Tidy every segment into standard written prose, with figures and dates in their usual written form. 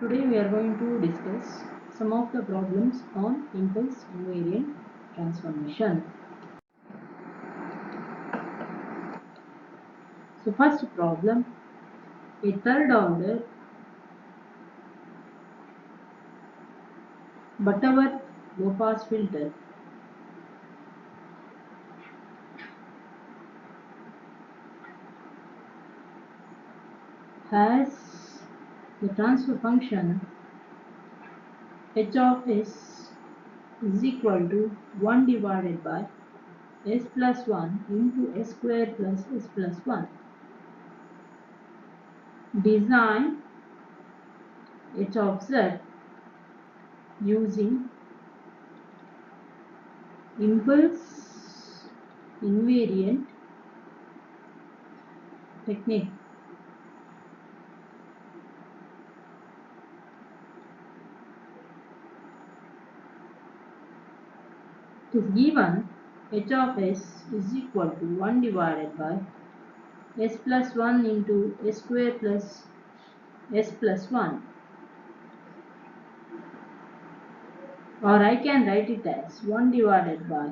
Today we are going to discuss some of the problems on impulse invariant transformation. So first problem, a third order Butterworth low pass filter has the transfer function h of s is equal to 1 divided by s plus 1 into s square plus s plus 1. Design h of z using impulse invariant technique. It is given h of s is equal to 1 divided by s plus 1 into s square plus s plus 1, or I can write it as 1 divided by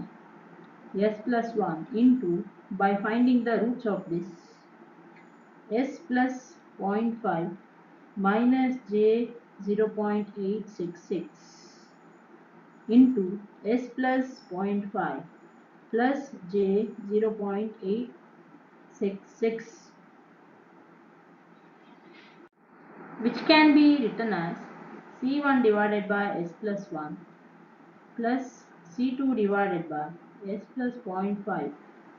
s plus 1 into, by finding the roots of this, s plus 0.5 minus j 0.866 into s plus 0.5 plus j 0.866, which can be written as C1 divided by S plus 1 plus C2 divided by S plus 0.5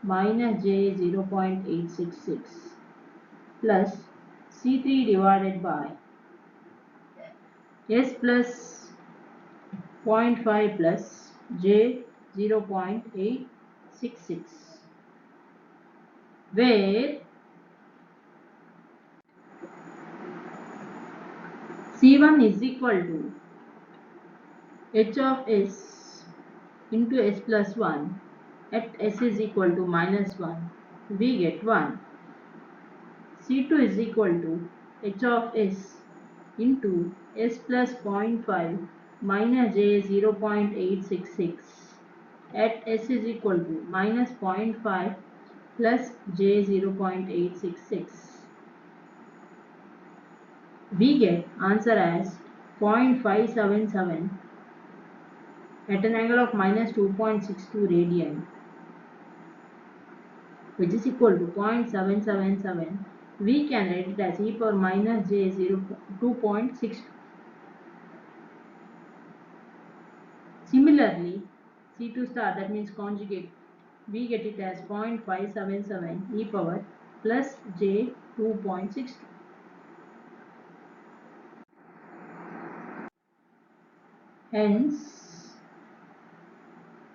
minus J 0.866 plus C3 divided by S plus 0.5 plus J 0.866, where C1 is equal to h of s into s plus 1 at s is equal to minus 1, we get 1. C2 is equal to h of s into s plus 0.5 minus j 0.866 at s is equal to minus 0.5 plus j 0.866. We get answer as 0.577 at an angle of minus 2.62 radian, which is equal to 0.777. We can write it as e power minus j 2.62. Similarly, C2 star, that means conjugate, we get it as 0.577 e power plus j 2.62. Hence,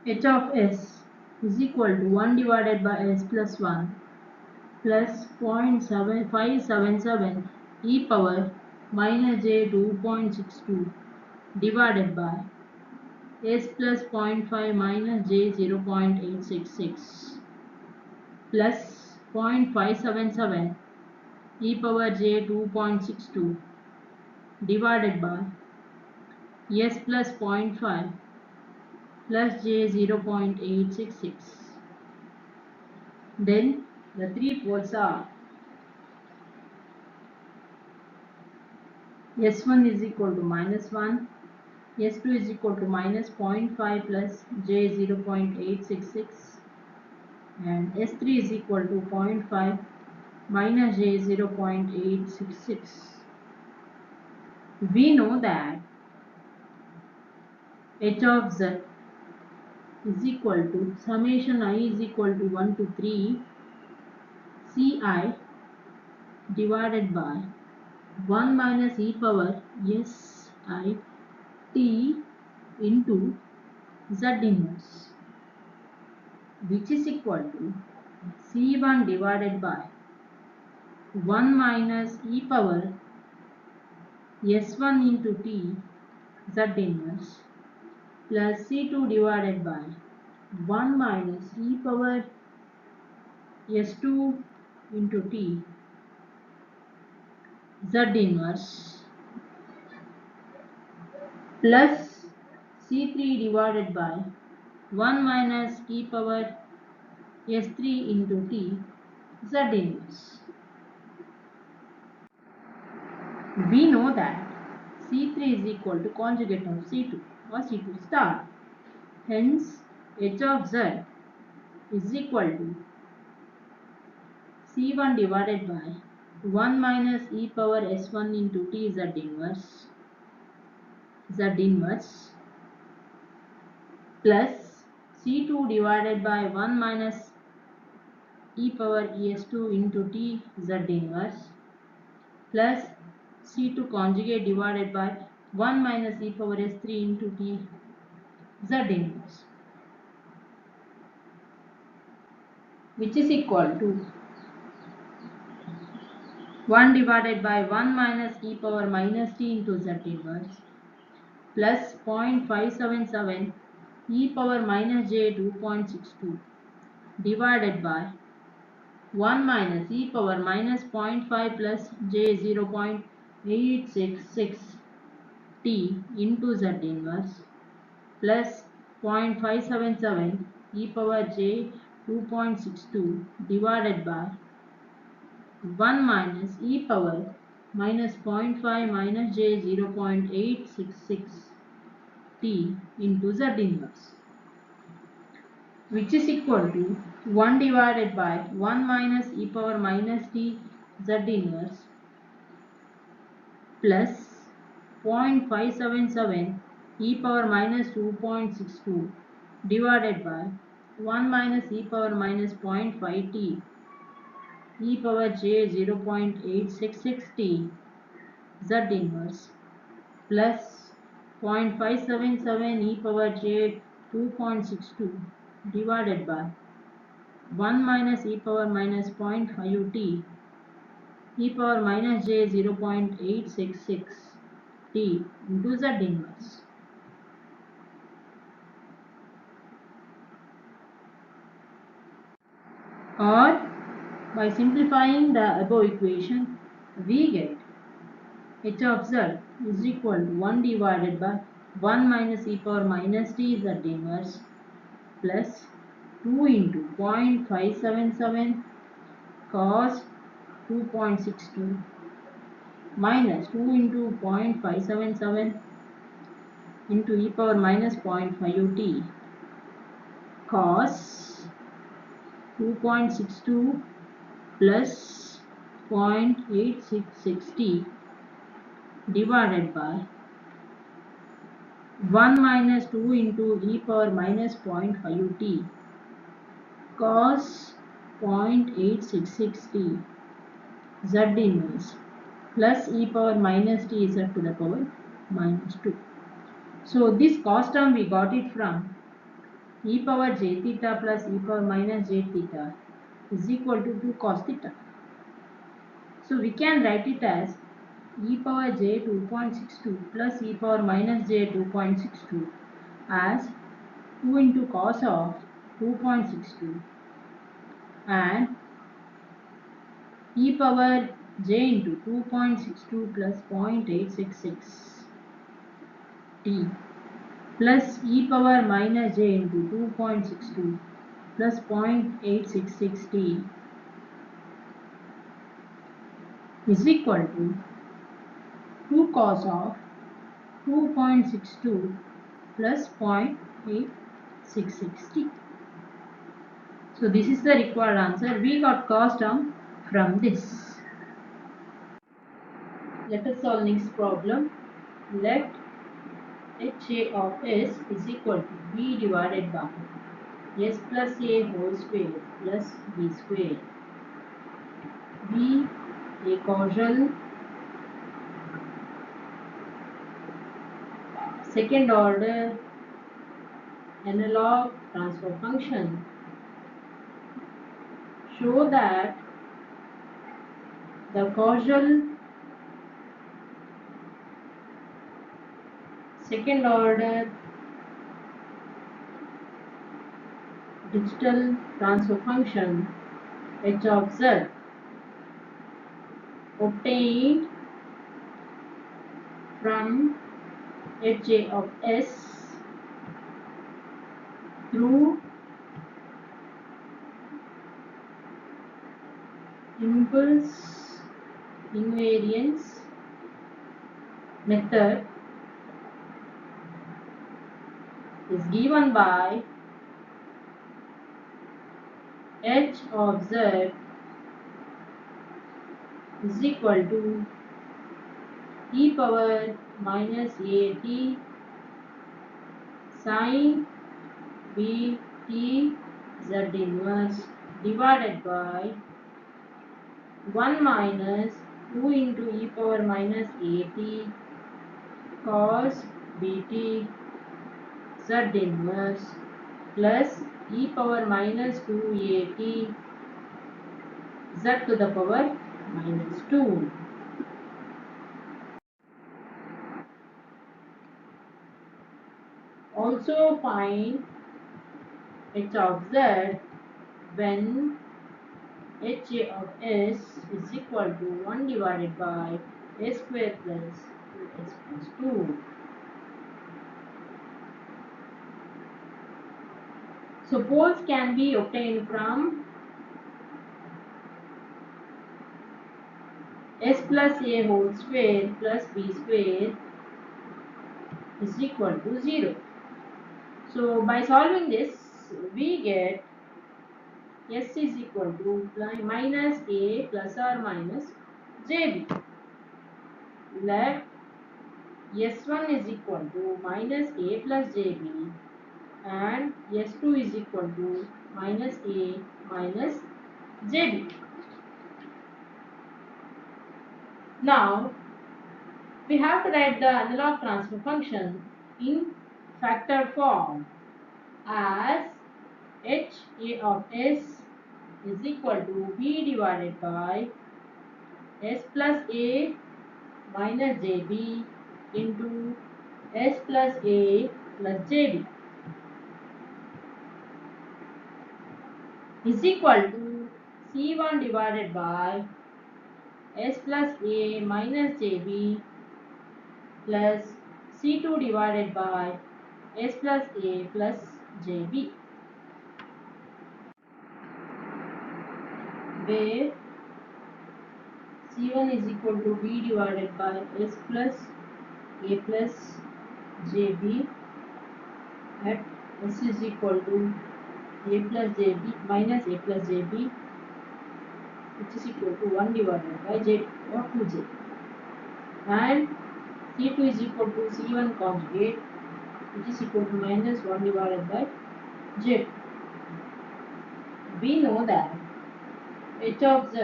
h of s is equal to 1 divided by s plus 1 plus 0.7577 e power minus j 2.62 divided by s plus 0.5 minus j 0.866 plus 0.577 e power j 2.62 divided by s plus 0.5 plus j 0.866. Then the three poles are S1 is equal to minus 1, S2 is equal to minus 0.5 plus j 0.866, and S3 is equal to 0.5 minus j 0.866. We know that h of z is equal to summation I is equal to 1 to 3 Ci divided by 1 minus e power s I t into z inverse, which is equal to C1 divided by 1 minus e power s1 into t z inverse plus C2 divided by 1 minus e power s2 into t z inverse plus C3 divided by 1 minus e power S3 into t z inverse. We know that C3 is equal to conjugate of C2 or C2 star. Hence, h of z is equal to C1 divided by 1 minus e power S1 into t z inverse plus C2 divided by 1 minus e power es2 into t z inverse plus C2 conjugate divided by 1 minus e power s3 into t z inverse, which is equal to 1 divided by 1 minus e power minus t into z inverse plus 0.577 e power minus j 2.62 divided by 1 minus e power minus 0.5 plus j 0.866 t into z inverse plus 0.577 e power j 2.62 divided by 1 minus e power minus 0.5 minus j 0.866 t into z inverse, which is equal to 1 divided by 1 minus e power minus t z inverse plus 0.577 e power minus 2.62 divided by 1 minus e power minus 0.5 t e power j 0.866 t z inverse plus 0.577 e power j 2.62 divided by 1 minus e power minus 0.5 t e power minus j 0.866 t into z inverse. Or by simplifying the above equation, we get h of z is equal to 1 divided by 1 minus e power minus t z inverse plus 2 into 0.577 cos 2.62 minus 2 into 0.577 into e power minus 0.5 t cos 2.62 plus 0.866 t divided by 1 minus 2 into e power minus 0.5 t cos 0.866 t z inverse plus e power minus t z to the power minus 2. So this cos term we got it from e power j theta plus e power minus j theta is equal to 2 cos theta. So we can write it as e power j 2.62 plus e power minus j 2.62 as 2 into cos of 2.62 and e power j into 2.62 plus 0.866 t plus e power minus j into 2.62 plus 0.866 t is equal to 2 cos of 2.62 plus 0.866 t. So this is the required answer. We got cos term from this. Let us solve next problem. Let HA of S is equal to B divided by S plus A whole square plus B square. B a causal second order analog transfer function. Show that the causal second order digital transfer function h of z obtained from Hj of s through impulse invariance method is given by h of z is equal to e power minus at sin bt z inverse divided by 1 minus 2 into e power minus at cos bt z inverse plus e power minus 2at z to the power minus 2. Also find h of z when h of s is equal to 1 divided by s square plus 2s plus 2. So poles can be obtained from s plus a whole square plus b square is equal to 0. So by solving this, we get s is equal to minus a plus or minus jb. Let s1 is equal to minus a plus jb and s2 is equal to minus a minus jb. Now we have to write the analog transfer function in factor form as h a of s is equal to b divided by s plus a minus jb into s plus a plus jb is equal to c1 divided by s plus a minus jb plus c2 divided by s plus a plus jb, where c1 is equal to b divided by s plus a plus jb at s is equal to a plus jb minus a plus jb, which is equal to 1 divided by j or 2j, and c2 is equal to c1 conjugate, which is equal to minus 1 divided by j. We know that h of z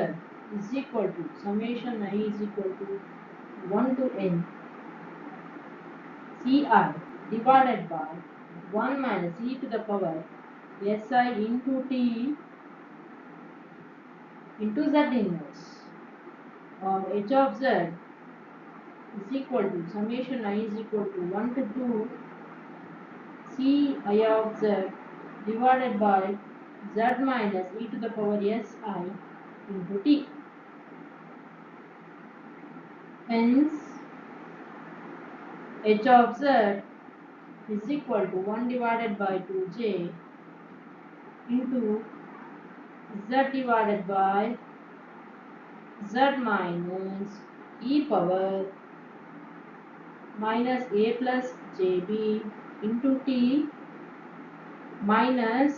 is equal to summation I is equal to 1 to n ci divided by 1 minus e to the power si into t into z inverse, or h of z is equal to summation I is equal to 1 to 2 ci of z divided by z minus e to the power si into t. Hence h of z is equal to 1 divided by 2j into z divided by z minus e power minus a plus jb into t minus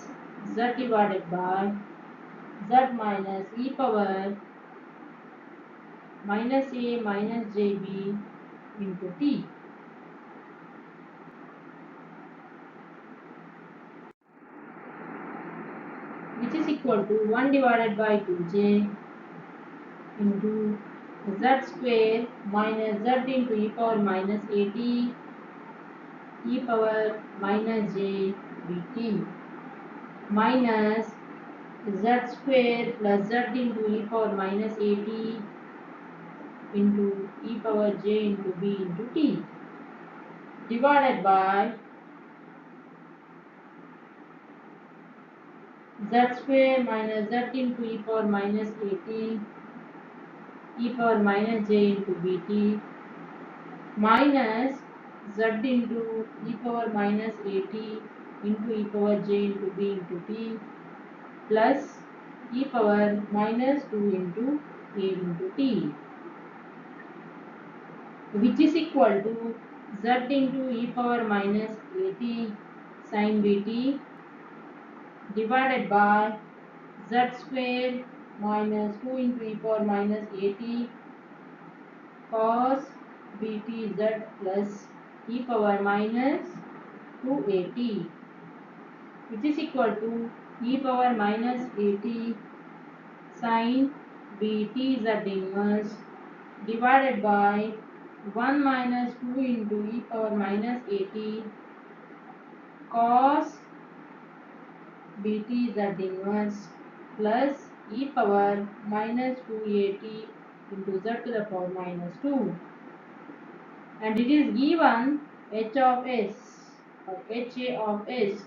z divided by z minus e power minus a minus jb into t, which is equal to 1 divided by 2j into z square minus z into e power minus at e power minus j bt minus z square plus z into e power minus at into e power j into b into t divided by z square minus z into e power minus at e power minus j into bt minus z into e power minus at into e power j into b into t plus e power minus 2 into a into t, which is equal to z into e power minus at sin bt divided by z square minus 2 into e power minus at cos btz plus e power minus 2at, which is equal to e power minus at sin btz inverse divided by 1 minus 2 into e power minus at cos btz inverse plus e power minus 2at into z to the power minus 2, and it is given h of s or ha of s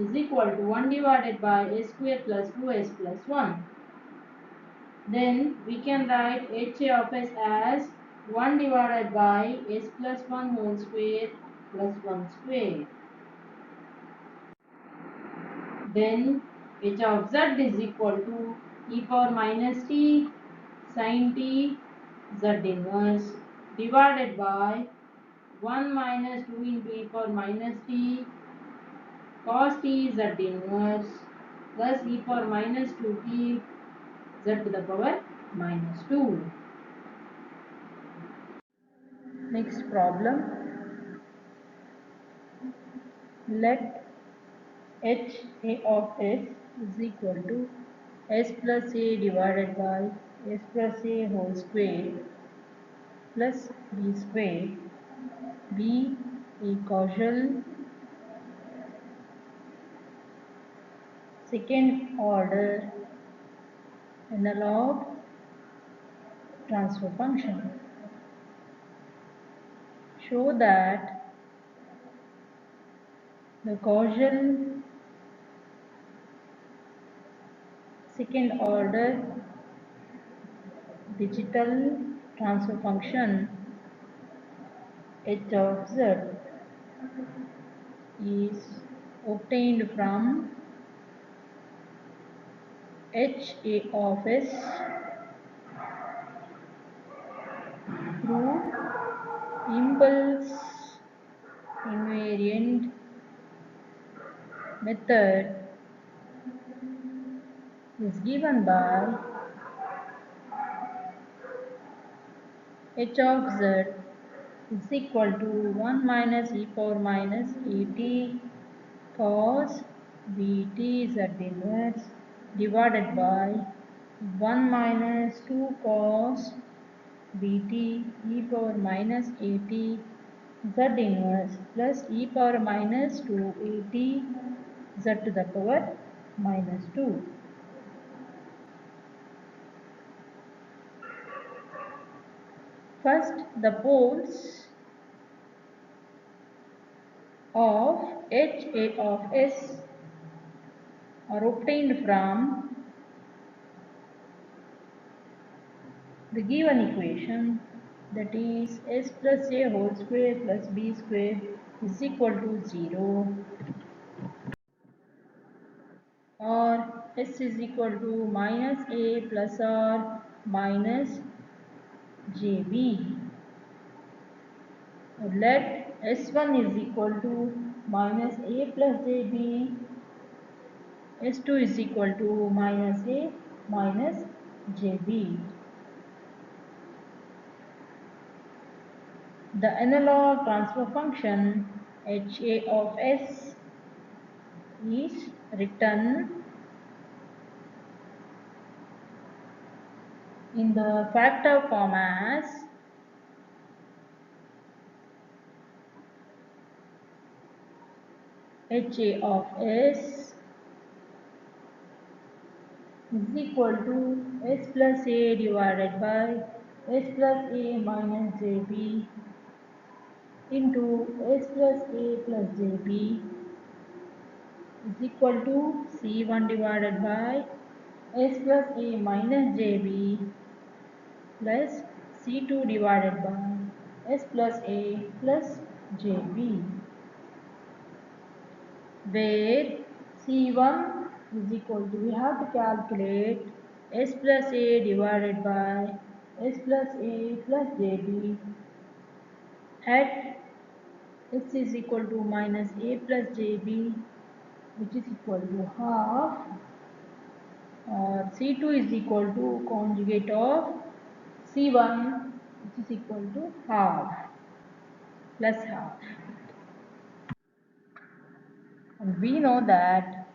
is equal to 1 divided by s square plus 2s plus 1. Then we can write ha of s as 1 divided by s plus 1 whole square plus 1 square. Then h of z is equal to e power minus t sin t z inverse divided by 1 minus 2 into e power minus t cos t z inverse plus e power minus 2t z to the power minus 2. Next problem. Let h a of s is equal to s plus a divided by s plus a whole square plus b square be a causal second order analog transfer function. Show that the causal second order digital transfer function h of z is obtained from h a of s through impulse invariant method is given by h of z is equal to 1 minus e power minus at cos bt z inverse divided by 1 minus 2 cos bt e power minus at z inverse plus e power minus 2 at z to the power minus 2. First, the poles of ha of s are obtained from the given equation, that is s plus a whole square plus b square is equal to 0, or s is equal to minus a plus or minus jb. Let s1 is equal to minus a plus jb, s2 is equal to minus a minus jb. The analog transfer function ha of s is written in the factor form as ha of s is equal to s plus a divided by s plus a minus jb into s plus a plus jb is equal to c1 divided by s plus a minus jb plus c2 divided by s plus a plus JB, where C1 is equal to, we have to calculate S plus A divided by S plus A plus JB at S is equal to minus A plus JB, which is equal to half, or C2 is equal to conjugate of C1, which is equal to half plus half. And we know that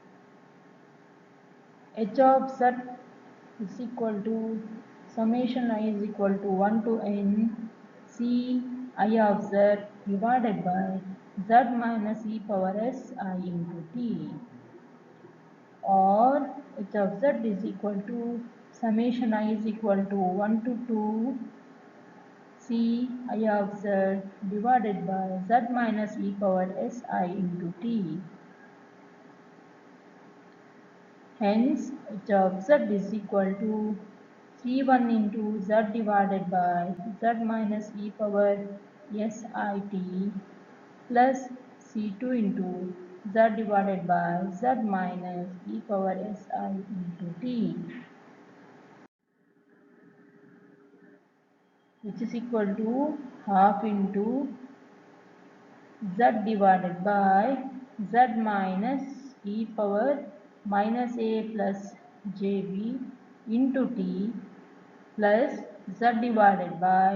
h of z is equal to summation I is equal to 1 to n c I of z divided by z minus e power s I into t, or h of z is equal to summation I is equal to 1 to 2 c I of z divided by z minus e power s I into t. Hence, h of z is equal to c1 into z divided by z minus e power sit plus c2 into z divided by z minus e power si into t, which is equal to half into z divided by z minus e power minus a plus jb into t plus z divided by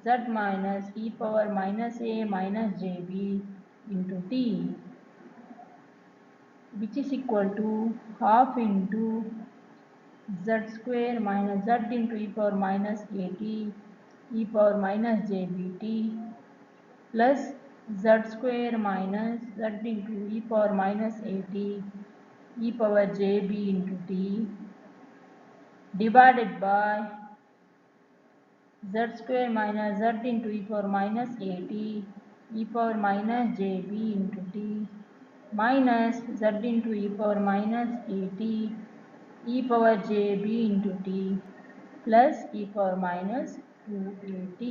z minus e power minus a minus jb into t, which is equal to half into z square minus z into e power minus at e power minus jbt plus z square minus z into e power minus at e power jb into t divided by z square minus z into e power minus at e power minus jb into t minus z into e power minus at e power jb into t plus e power minus 2at,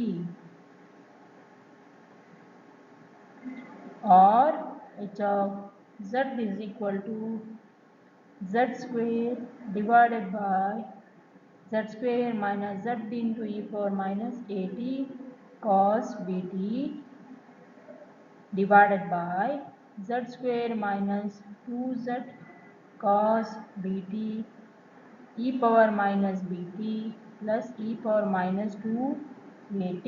or h of z is equal to z square divided by z square minus z into e power minus at cos bt divided by z square minus 2z cos bt e power minus bt plus e power minus 2at,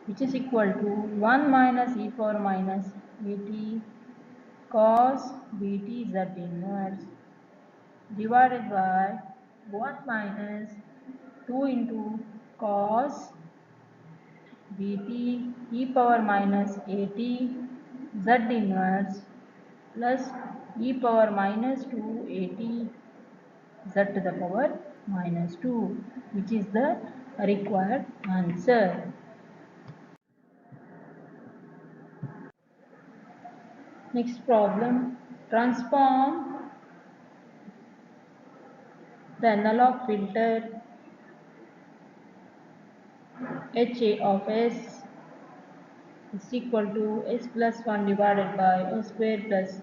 which is equal to 1 minus e power minus at cos bt z inverse divided by 1 minus 2 into cos bt e power minus at z inverse plus e power minus 2 at z to the power minus 2, which is the required answer. Next problem, transform the analog filter HA of S is equal to S plus 1 divided by S square plus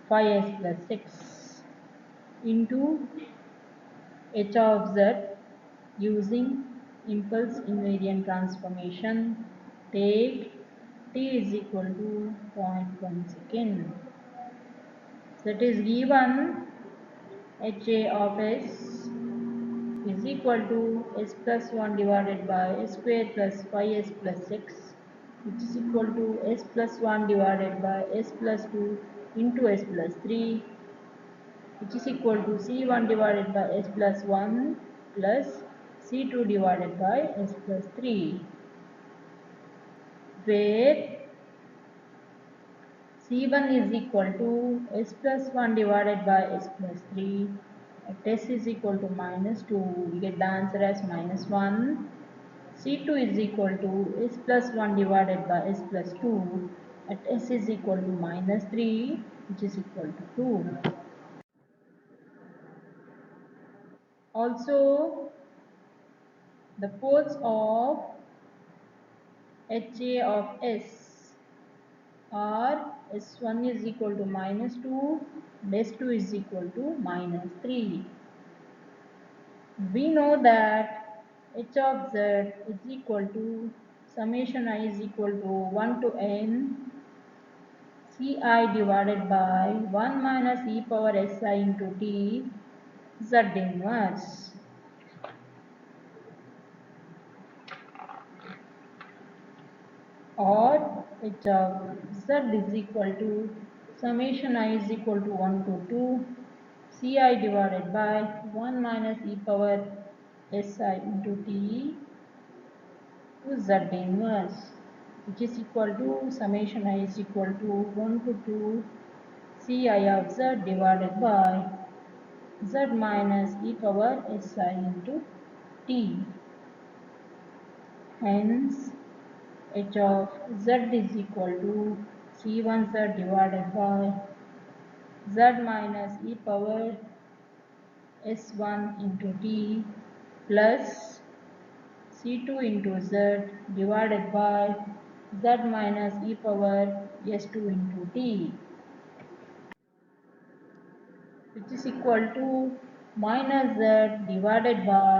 5S plus 6 into H of Z using impulse invariant transformation. Take t is equal to 0.1 second. So it is given HA of S is equal to S plus 1 divided by S square plus 5S plus 6, which is equal to S plus 1 divided by S plus 2 into S plus 3, which is equal to C1 divided by S plus 1 plus C2 divided by S plus 3, where C1 is equal to S plus 1 divided by S plus 3. At S is equal to minus 2, we get the answer as minus 1. C2 is equal to S plus 1 divided by S plus 2. At S is equal to minus 3, which is equal to 2. Also, the poles of HA of S or S1 is equal to minus 2 and S2 is equal to minus 3. We know that h of z is equal to summation I is equal to 1 to n Ci divided by 1 minus e power si into t z inverse, or h of z is equal to summation I is equal to 1 to 2 Ci divided by 1 minus e power si into t to z inverse, which is equal to summation I is equal to 1 to 2 Ci of z divided by z minus e power si into t. Hence, h of z is equal to c1z divided by z minus e power s1 into t plus c2 into z divided by z minus e power s2 into t, which is equal to minus z divided by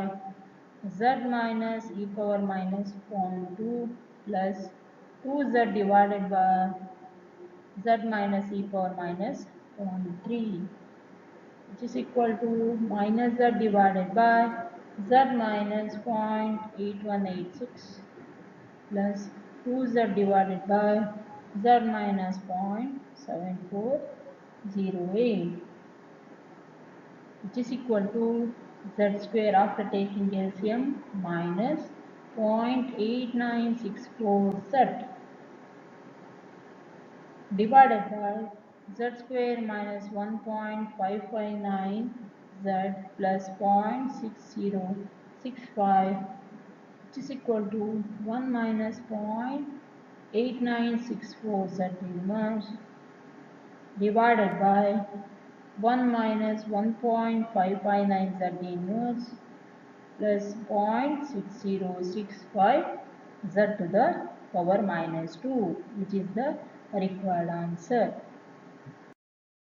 z minus e power minus 0.2 plus 2z divided by z minus e power minus 0.3, which is equal to minus z divided by z minus 0.8186 plus 2z divided by z minus 0.7408, which is equal to z square after taking LCM minus 0.8964 z divided by z square minus 1.559 z plus 0.6065, which is equal to 1 minus 0.8964 z inverse divided by 1 minus 1.559 z inverse plus 0.6065 z to the power minus 2, which is the required answer.